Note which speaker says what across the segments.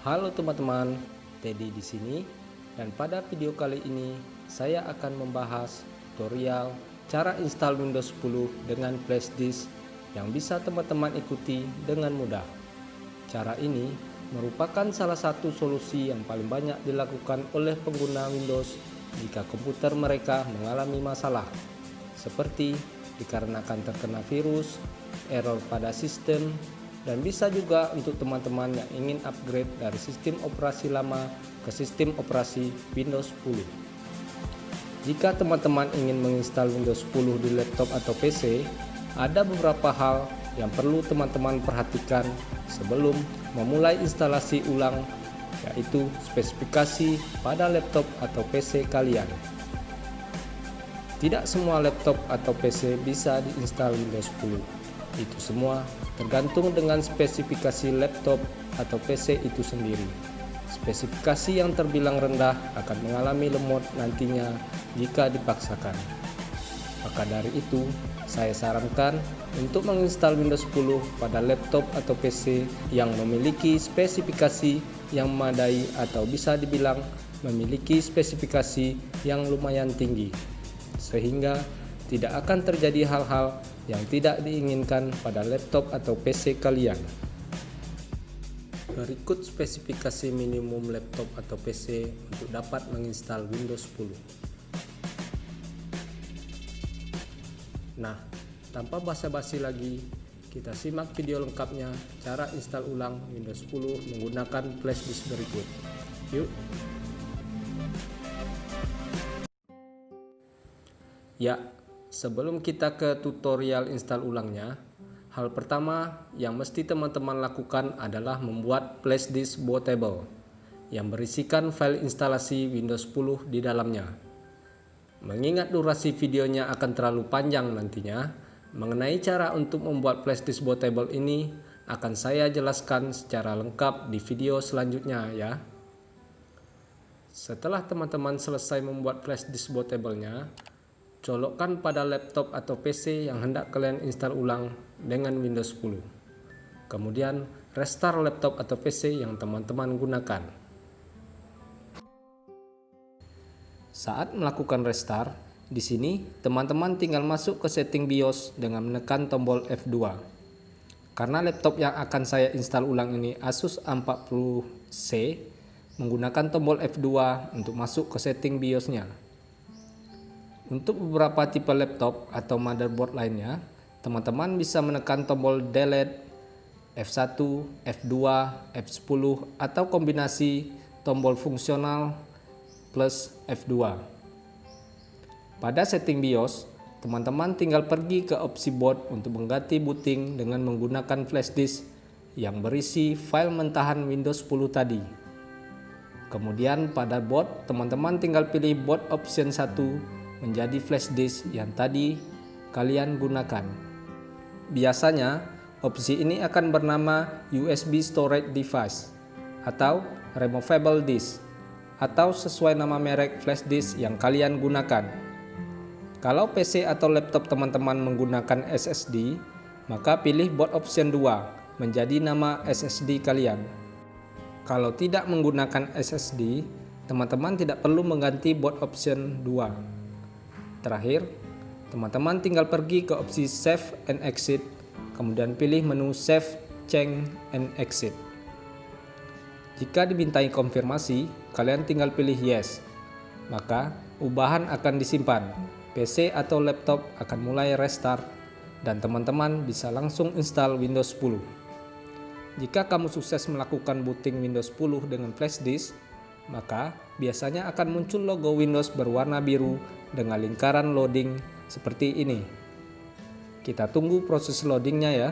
Speaker 1: Halo teman-teman, Teddy di sini, dan pada video kali ini saya akan membahas tutorial cara install Windows 10 dengan flashdisk yang bisa teman-teman ikuti dengan mudah. Cara ini merupakan salah satu solusi yang paling banyak dilakukan oleh pengguna Windows jika komputer mereka mengalami masalah, seperti dikarenakan terkena virus, error pada sistem, dan bisa juga untuk teman-teman yang ingin upgrade dari sistem operasi lama ke sistem operasi Windows 10. Jika teman-teman ingin menginstal Windows 10 di laptop atau PC, ada beberapa hal yang perlu teman-teman perhatikan sebelum memulai instalasi ulang, yaitu spesifikasi pada laptop atau PC kalian. Tidak semua laptop atau PC bisa diinstal Windows 10. Itu semua tergantung dengan spesifikasi laptop atau PC itu sendiri. Spesifikasi yang terbilang rendah akan mengalami lemot nantinya jika dipaksakan. Maka dari itu, saya sarankan untuk menginstal Windows 10 pada laptop atau PC yang memiliki spesifikasi yang memadai atau bisa dibilang memiliki spesifikasi yang lumayan tinggi, sehingga tidak akan terjadi hal-hal yang tidak diinginkan pada laptop atau PC kalian. Berikut spesifikasi minimum laptop atau PC untuk dapat menginstal Windows 10. Nah, tanpa basa-basi lagi, kita simak video lengkapnya cara install ulang Windows 10 menggunakan flashdisk berikut. Yuk. Ya, sebelum kita ke tutorial install ulangnya, hal pertama yang mesti teman-teman lakukan adalah membuat flashdisk bootable yang berisikan file instalasi Windows 10 di dalamnya. Mengingat durasi videonya akan terlalu panjang nantinya, mengenai cara untuk membuat flashdisk bootable ini akan saya jelaskan secara lengkap di video selanjutnya ya. Setelah teman-teman selesai membuat flashdisk bootable-nya, colokkan pada laptop atau PC yang hendak kalian install ulang dengan Windows 10. Kemudian restart laptop atau PC yang teman-teman gunakan. Saat melakukan restart, di sini teman-teman tinggal masuk ke setting BIOS dengan menekan tombol F2. Karena laptop yang akan saya install ulang ini Asus A40C, menggunakan tombol F2 untuk masuk ke setting BIOS-nya. Untuk beberapa tipe laptop atau motherboard lainnya, teman-teman bisa menekan tombol delete, F1, F2, F10 atau kombinasi tombol fungsional plus F2. Pada setting BIOS, teman-teman tinggal pergi ke opsi boot untuk mengganti booting dengan menggunakan flashdisk yang berisi file mentahan Windows 10 tadi. Kemudian pada boot, teman-teman tinggal pilih boot option 1 menjadi flashdisk yang tadi kalian gunakan. Biasanya opsi ini akan bernama USB storage device atau removable disk atau sesuai nama merek flashdisk yang kalian gunakan. Kalau PC atau laptop teman-teman menggunakan SSD, maka pilih boot option 2 menjadi nama SSD kalian. Kalau tidak menggunakan SSD, teman-teman tidak perlu mengganti boot option 2. Terakhir, teman-teman tinggal pergi ke opsi Save and Exit, kemudian pilih menu Save, Change, and Exit. Jika dimintai konfirmasi, kalian tinggal pilih Yes. Maka, ubahan akan disimpan, PC atau laptop akan mulai restart, dan teman-teman bisa langsung install Windows 10. Jika kamu sukses melakukan booting Windows 10 dengan flashdisk, maka biasanya akan muncul logo Windows berwarna biru dengan lingkaran loading seperti ini. Kita tunggu proses loadingnya ya.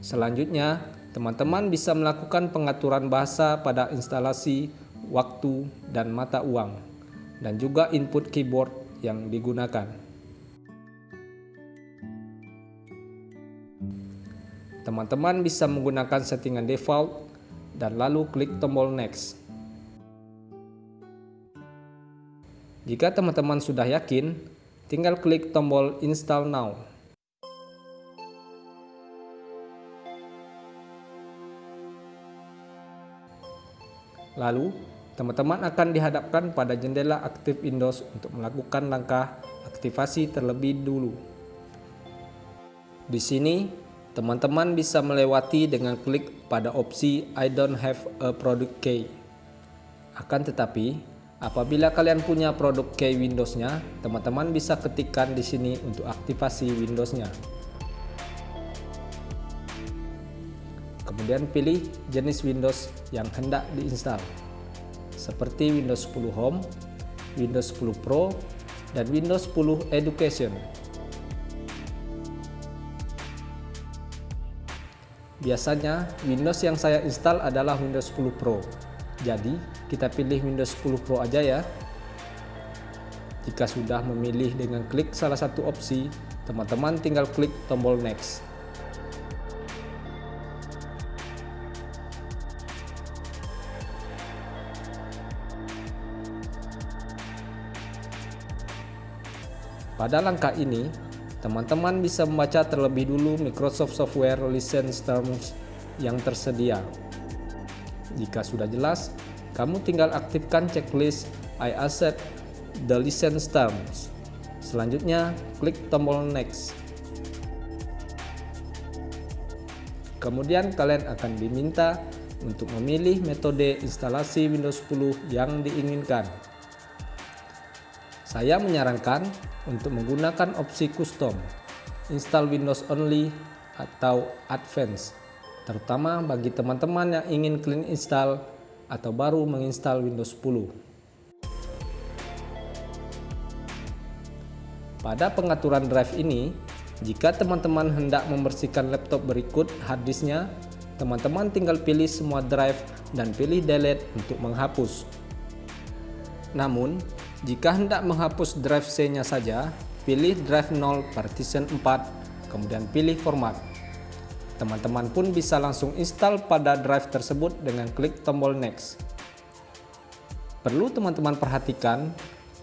Speaker 1: Selanjutnya, teman-teman bisa melakukan pengaturan bahasa pada instalasi, waktu, dan mata uang, dan juga input keyboard yang digunakan. Teman-teman bisa menggunakan settingan default dan lalu klik tombol next. Jika teman-teman sudah yakin, tinggal klik tombol install now. Lalu, teman-teman akan dihadapkan pada jendela aktif Windows untuk melakukan langkah aktivasi terlebih dulu. Di sini, teman-teman bisa melewati dengan klik pada opsi I don't have a product key. Akan tetapi, apabila kalian punya produk key Windows-nya, teman-teman bisa ketikkan di sini untuk aktivasi Windows-nya. Kemudian pilih jenis Windows yang hendak diinstal, seperti Windows 10 Home, Windows 10 Pro, dan Windows 10 Education. Biasanya Windows yang saya install adalah Windows 10 Pro, jadi kita pilih Windows 10 Pro aja ya. Jika sudah memilih dengan klik salah satu opsi, teman-teman tinggal klik tombol Next. Pada langkah ini, teman-teman bisa membaca terlebih dulu Microsoft Software License Terms yang tersedia. Jika sudah jelas, kamu tinggal aktifkan checklist I accept the license terms. Selanjutnya, klik tombol Next. Kemudian kalian akan diminta untuk memilih metode instalasi Windows 10 yang diinginkan. Saya menyarankan untuk menggunakan opsi custom, install Windows only, atau advance, terutama bagi teman-teman yang ingin clean install atau baru menginstal Windows 10. Pada pengaturan drive ini, jika teman-teman hendak membersihkan laptop berikut harddisknya, teman-teman tinggal pilih semua drive dan pilih delete untuk menghapus. Namun, jika hendak menghapus drive C-nya saja, pilih drive 0 partition 4, kemudian pilih format. Teman-teman pun bisa langsung install pada drive tersebut dengan klik tombol Next. Perlu teman-teman perhatikan,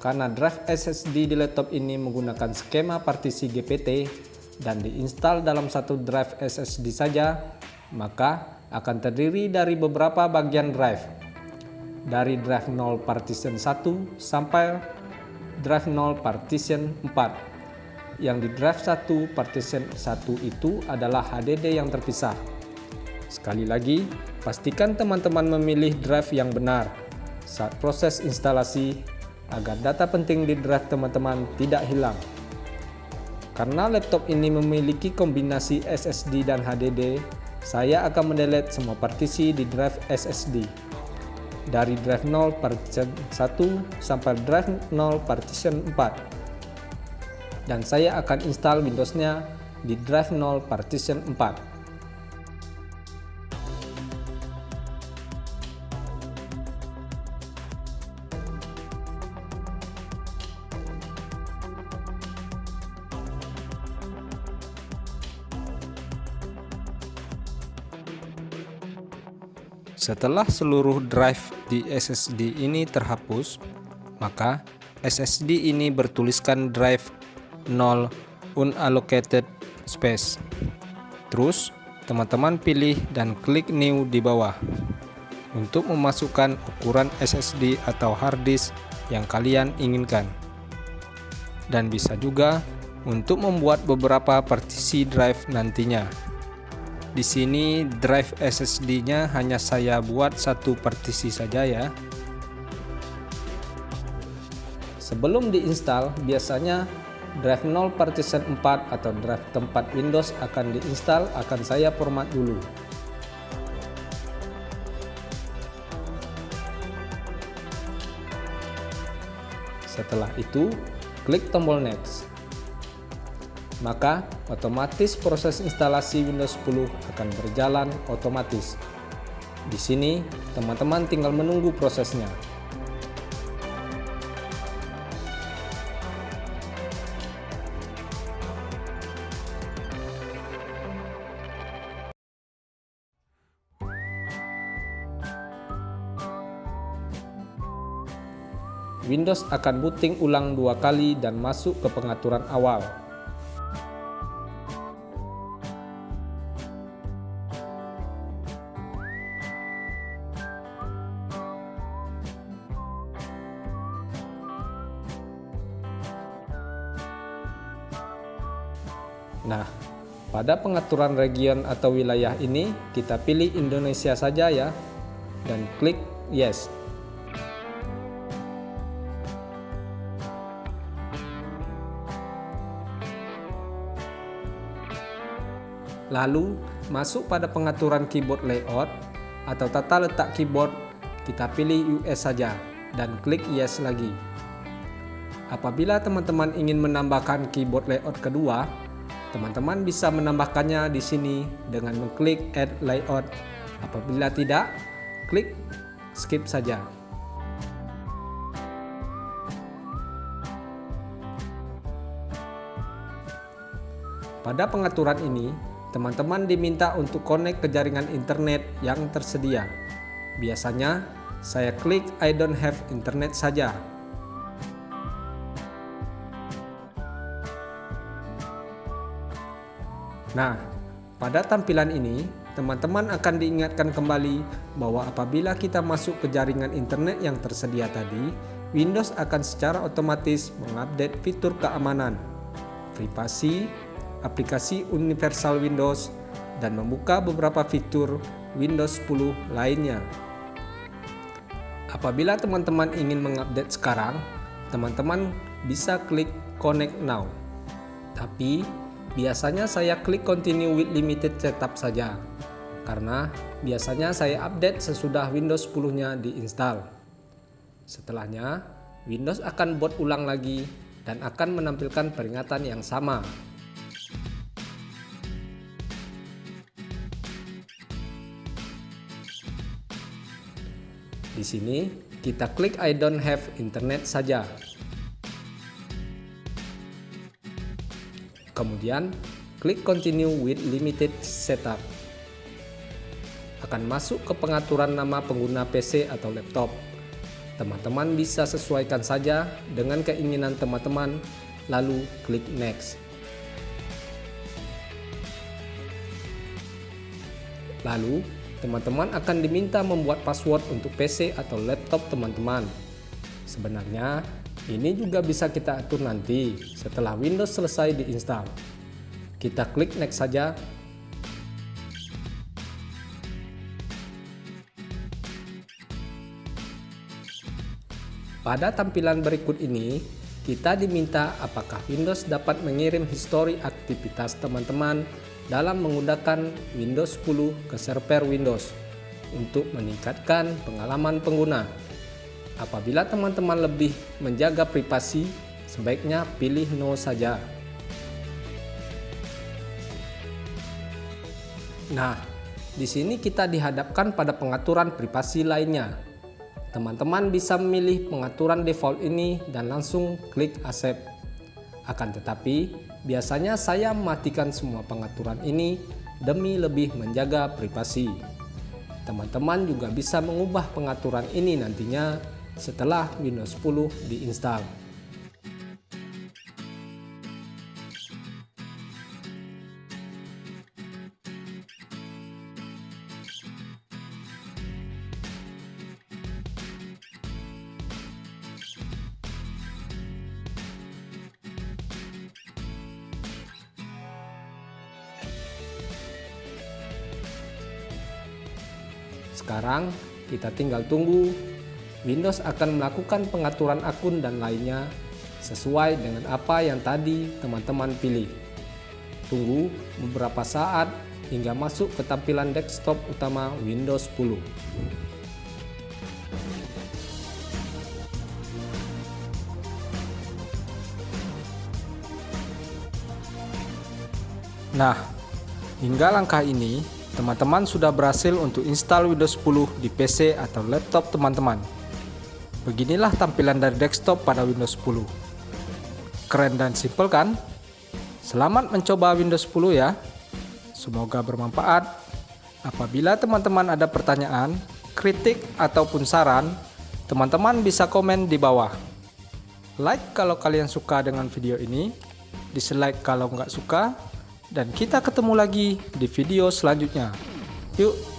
Speaker 1: karena drive SSD di laptop ini menggunakan skema partisi GPT dan diinstal dalam satu drive SSD saja, maka akan terdiri dari beberapa bagian drive. Dari drive 0 partition 1 sampai drive 0 partition 4. Yang di drive 1 partition 1 itu adalah HDD yang terpisah. Sekali lagi, pastikan teman-teman memilih drive yang benar saat proses instalasi agar data penting di drive teman-teman tidak hilang. Karena laptop ini memiliki kombinasi SSD dan HDD, saya akan mendelete semua partisi di drive SSD. Dari drive 0 partition 1 sampai drive 0 partition 4. Dan saya akan install Windows-nya di drive 0 partition 4. Setelah seluruh drive di SSD ini terhapus, maka SSD ini bertuliskan drive 0 unallocated space. Terus, teman-teman pilih dan klik new di bawah untuk memasukkan ukuran SSD atau hard disk yang kalian inginkan. Dan bisa juga untuk membuat beberapa partisi drive nantinya. Di sini drive SSD-nya hanya saya buat satu partisi saja ya. Sebelum diinstal, biasanya drive 0 partition 4 atau drive tempat Windows akan diinstal, akan saya format dulu. Setelah itu, klik tombol Next. Maka otomatis proses instalasi Windows 10 akan berjalan otomatis. Di sini, teman-teman tinggal menunggu prosesnya. Windows akan booting ulang 2 kali dan masuk ke pengaturan awal. Nah, pada pengaturan region atau wilayah ini kita pilih Indonesia saja ya, dan klik yes. Lalu masuk pada pengaturan keyboard layout atau tata letak keyboard, kita pilih US saja dan klik yes lagi. Apabila teman-teman ingin menambahkan keyboard layout kedua, teman-teman bisa menambahkannya di sini dengan mengklik add layout. Apabila tidak, klik skip saja. Pada pengaturan ini, teman-teman diminta untuk connect ke jaringan internet yang tersedia. Biasanya, saya klik I don't have internet saja. Nah, pada tampilan ini, teman-teman akan diingatkan kembali bahwa apabila kita masuk ke jaringan internet yang tersedia tadi, Windows akan secara otomatis mengupdate fitur keamanan, privasi, aplikasi universal Windows, dan membuka beberapa fitur Windows 10 lainnya. Apabila teman-teman ingin mengupdate sekarang, teman-teman bisa klik Connect Now. Tapi, biasanya saya klik Continue with Limited Setup saja, karena biasanya saya update sesudah Windows 10-nya diinstal. Setelahnya, Windows akan boot ulang lagi dan akan menampilkan peringatan yang sama. Di sini, kita klik I don't have internet saja. Kemudian, klik Continue with Limited Setup. Akan masuk ke pengaturan nama pengguna PC atau laptop. Teman-teman bisa sesuaikan saja dengan keinginan teman-teman, lalu klik Next. Lalu, teman-teman akan diminta membuat password untuk PC atau laptop teman-teman. Sebenarnya, ini juga bisa kita atur nanti setelah Windows selesai diinstal. Kita klik Next saja. Pada tampilan berikut ini, kita diminta apakah Windows dapat mengirim histori aktivitas teman-teman dalam menggunakan Windows 10 ke server Windows untuk meningkatkan pengalaman pengguna. Apabila teman-teman lebih menjaga privasi, sebaiknya pilih No saja. Nah, di sini kita dihadapkan pada pengaturan privasi lainnya. Teman-teman bisa memilih pengaturan default ini dan langsung klik Accept. Akan tetapi, biasanya saya mematikan semua pengaturan ini demi lebih menjaga privasi. Teman-teman juga bisa mengubah pengaturan ini nantinya setelah Windows 10 diinstal. Sekarang kita tinggal tunggu. Windows akan melakukan pengaturan akun dan lainnya sesuai dengan apa yang tadi teman-teman pilih. Tunggu beberapa saat hingga masuk ke tampilan desktop utama Windows 10. Nah, hingga langkah ini, teman-teman sudah berhasil untuk install Windows 10 di PC atau laptop teman-teman. Beginilah tampilan dari desktop pada Windows 10. Keren dan simpel kan? Selamat mencoba Windows 10 ya. Semoga bermanfaat. Apabila teman-teman ada pertanyaan, kritik, ataupun saran, teman-teman bisa komen di bawah. Like kalau kalian suka dengan video ini, dislike kalau nggak suka, dan kita ketemu lagi di video selanjutnya. Yuk!